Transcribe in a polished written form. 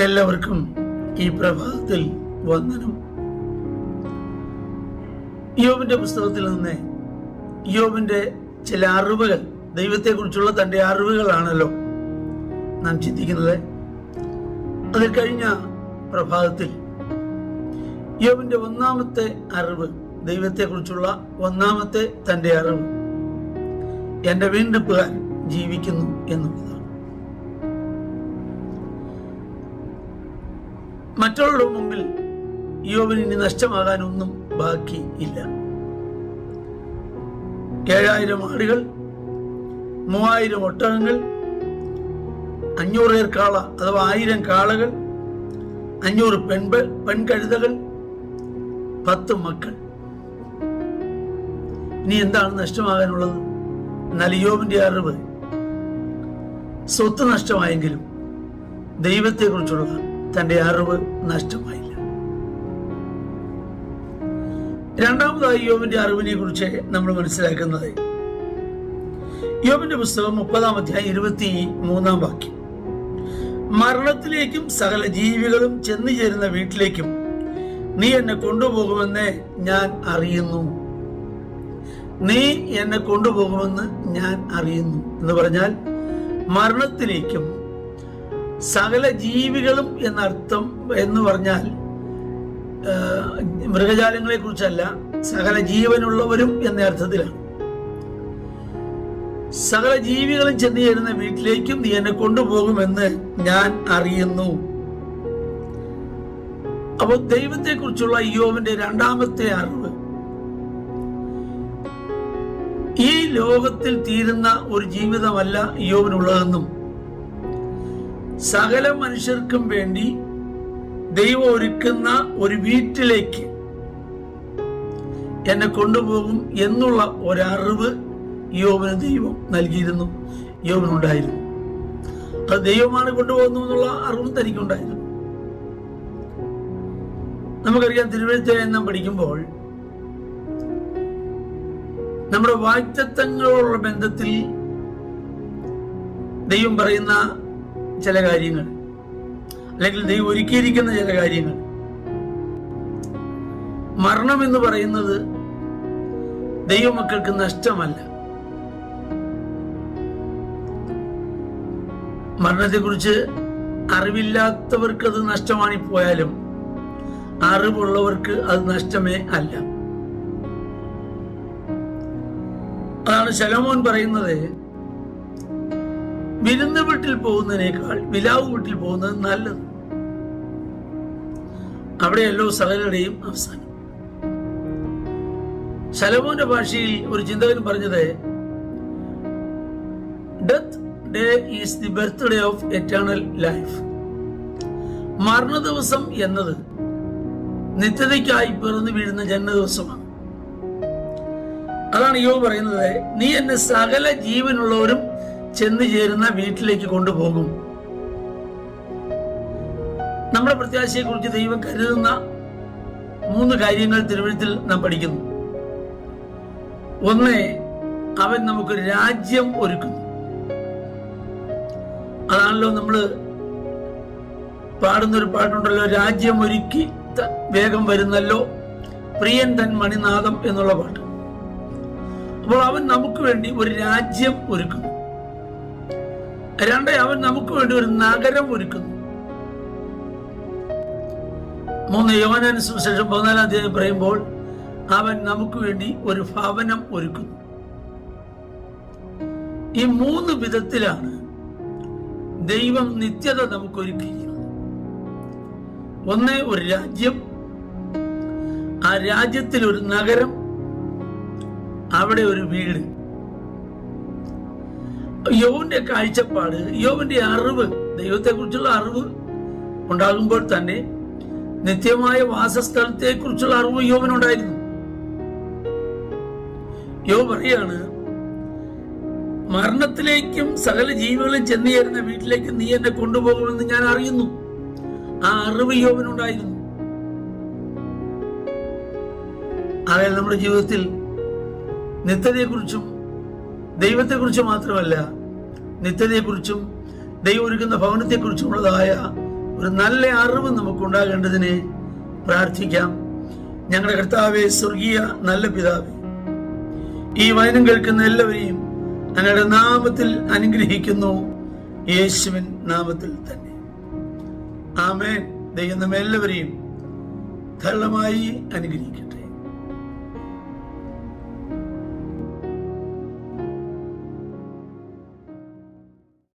എല്ലാവർക്കും ഈ പ്രഭാതത്തിൽ വന്ദനം. യോബിന്റെ പുസ്തകത്തിൽ നിന്ന് യോബിന്റെ ചില അറിവുകൾ, ദൈവത്തെക്കുറിച്ചുള്ള തൻ്റെ അറിവുകളാണല്ലോ നാം ചിന്തിക്കുന്നത്. അതിൽ കഴിഞ്ഞ പ്രഭാതത്തിൽ യോബിന്റെ ഒന്നാമത്തെ അറിവ്, ദൈവത്തെക്കുറിച്ചുള്ള ഒന്നാമത്തെ തൻ്റെ അറിവ്, എൻ്റെ വീണ്ടെടുപ്പുകാരൻ ജീവിക്കുന്നു എന്നുള്ളതാണ്. മറ്റുള്ളവരുടെ മുമ്പിൽ യോബിന് ഇനി നഷ്ടമാകാനൊന്നും ബാക്കി ഇല്ല. 7000 ആടുകൾ, 3000 ഒട്ടകങ്ങൾ, 500 കാള അഥവാ 1000 കാളകൾ, 500 പെൺകഴുതകൾ, 10 മക്കൾ. ഇനി എന്താണ് നഷ്ടമാകാനുള്ളത്? എന്നാൽ യോബിന്റെ അറിവ്, സ്വത്ത് നഷ്ടമായെങ്കിലും ദൈവത്തെക്കുറിച്ചുള്ള തന്റെ അറിവ് നഷ്ടമായില്ല. രണ്ടാമതായി യോബിന്റെ അറിവിനെ കുറിച്ച് നമ്മൾ മനസ്സിലാക്കുന്നത് യോബിന്റെ പുസ്തകം 30-ാം അധ്യായം 23-ാം വാക്യം. മരണത്തിലേക്കും സകല ജീവികളും ചെന്നു ചേരുന്ന വീട്ടിലേക്കും നീ എന്നെ കൊണ്ടുപോകുമെന്ന് ഞാൻ അറിയുന്നു. നീ എന്നെ കൊണ്ടുപോകുമെന്ന് ഞാൻ അറിയുന്നു എന്ന് പറഞ്ഞാൽ മരണത്തിലേക്കും സകല ജീവികളും എന്നർത്ഥം എന്ന് പറഞ്ഞാൽ മൃഗജാലങ്ങളെ കുറിച്ചല്ല, സകല ജീവനുള്ളവരും എന്ന അർത്ഥത്തിലാണ്. സകല ജീവികളും ചെന്നു ചേരുന്ന വീട്ടിലേക്കും നീ എന്നെ കൊണ്ടുപോകുമെന്ന് ഞാൻ അറിയുന്നു. അപ്പോൾ ദൈവത്തെക്കുറിച്ചുള്ള യോബിന്റെ രണ്ടാമത്തെ അറിവ്, ഈ ലോകത്തിൽ തീരുന്ന ഒരു ജീവിതമല്ല യോബിനുള്ളതെന്നും സകല മനുഷ്യർക്കും വേണ്ടി ദൈവം ഒരുക്കുന്ന ഒരു വീട്ടിലേക്ക് എന്നെ കൊണ്ടുപോകും എന്നുള്ള ഒരറിവ് യോബിന് ദൈവം നൽകിയിരുന്നു, യോബിനുണ്ടായിരുന്നു. അത് ദൈവമാണ് കൊണ്ടുപോകുന്നു എന്നുള്ള അറിവും തനിക്കുണ്ടായിരുന്നു. നമുക്കറിയാം, തിരുവെഴുത്ത് നാം പഠിക്കുമ്പോൾ നമ്മുടെ വാഗ്ദത്തങ്ങളോടുള്ള ബന്ധത്തിൽ ദൈവം പറയുന്ന ചില കാര്യങ്ങൾ, അല്ലെങ്കിൽ ദൈവം ഒരുക്കിയിരിക്കുന്ന ചില കാര്യങ്ങൾ, മരണം എന്ന് പറയുന്നത് ദൈവമക്കൾക്ക് നഷ്ടമല്ല. മരണത്തെക്കുറിച്ച് അറിവില്ലാത്തവർക്ക് അത് നഷ്ടമായി പോയാലും അറിവുള്ളവർക്ക് അത് നഷ്ടമേ അല്ല. അതാണ് ശലോമോൻ പറയുന്നത്, വിരുന്ന് വീട്ടിൽ പോകുന്നതിനേക്കാൾ വിലാവ് വീട്ടിൽ പോകുന്നത് നല്ലത്. അവിടെയല്ലോ സകലരുടെയും അവസാനം. ശലോമോന്റെ ഭാഷയിൽ ഒരു ചിന്തകൻ പറഞ്ഞത്, death day is the birthday of eternal life. മരണ ദിവസം എന്നത് നിത്യതയ്ക്കായി പിറന്നു വീഴുന്ന ജന്മദിവസമാണ്. അതാണ് യോബ് പറയുന്നത്, നീ എന്നെ സകല ജീവനുള്ളവരും ചെന്നു ചേരുന്ന വീട്ടിലേക്ക് കൊണ്ടുപോകും. നമ്മുടെ പ്രത്യാശയെ കുറിച്ച് ദൈവം കരുതുന്ന 3 കാര്യങ്ങൾ തിരുവെഴുത്തിൽ നാം പഠിക്കുന്നു. ഒന്ന്, അവൻ നമുക്ക് രാജ്യം ഒരുക്കുന്നു. അതാണല്ലോ നമ്മൾ പാടുന്നൊരു പാട്ടുണ്ടല്ലോ, രാജ്യം ഒരുക്കി വേഗം വരുന്നല്ലോ പ്രിയൻ തൻ മണിനാദം എന്നുള്ള പാട്ട്. അപ്പോൾ അവൻ നമുക്ക് വേണ്ടി ഒരു രാജ്യം ഒരുക്കുന്നു. 2, അവൻ നമുക്ക് വേണ്ടി ഒരു നഗരം ഒരുക്കുന്നു. 3, യോഹന്നാൻ സുവിശേഷം 14-ാം അധ്യായം പറയുമ്പോൾ അവൻ നമുക്ക് വേണ്ടി ഒരു ഭവനം ഒരുക്കുന്നു. ഈ 3 വിധത്തിലാണ് ദൈവം നിത്യത നമുക്ക് ഒരുക്കിയിരിക്കുന്നത്. 1, ഒരു രാജ്യം, ആ രാജ്യത്തിൽ ഒരു നഗരം, അവിടെ ഒരു വീട്. യോബിന്റെ കാഴ്ചപ്പാട്, യോബിന്റെ അറിവ്, ദൈവത്തെക്കുറിച്ചുള്ള അറിവ് ഉണ്ടാകുമ്പോൾ തന്നെ നിത്യമായ വാസസ്ഥലത്തെ കുറിച്ചുള്ള അറിവ് യോബിനുണ്ടായിരുന്നു. യോബ് പറയാണ്, മരണത്തിലേക്കും സകല ജീവികളും ചെന്നു ചേരുന്ന വീട്ടിലേക്ക് നീ എന്നെ കൊണ്ടുപോകുമെന്ന് ഞാൻ അറിയുന്നു. ആ അറിവ് യോബിനുണ്ടായിരുന്നു. അതായത് നമ്മുടെ ജീവിതത്തിൽ നിത്യതയെക്കുറിച്ചും ദൈവത്തെക്കുറിച്ച് മാത്രമല്ല, നിത്യതയെക്കുറിച്ചും ദൈവം ഒരുക്കുന്ന ഭവനത്തെക്കുറിച്ചുമുള്ളതായ ഒരു നല്ല അറിവ് നമുക്കുണ്ടാകേണ്ടതിനെ പ്രാർത്ഥിക്കാം. ഞങ്ങളുടെ കർത്താവേ, സ്വർഗീയ നല്ല പിതാവേ, ഈ വചനം കേൾക്കുന്ന എല്ലാവരെയും അങ്ങയുടെ നാമത്തിൽ അനുഗ്രഹിക്കുന്നു, യേശുവിൻ നാമത്തിൽ തന്നെ. ആമേൻ. ദൈവം നമ്മെല്ലാവരെയും ധാരാളമായി അനുഗ്രഹിക്കട്ടെ.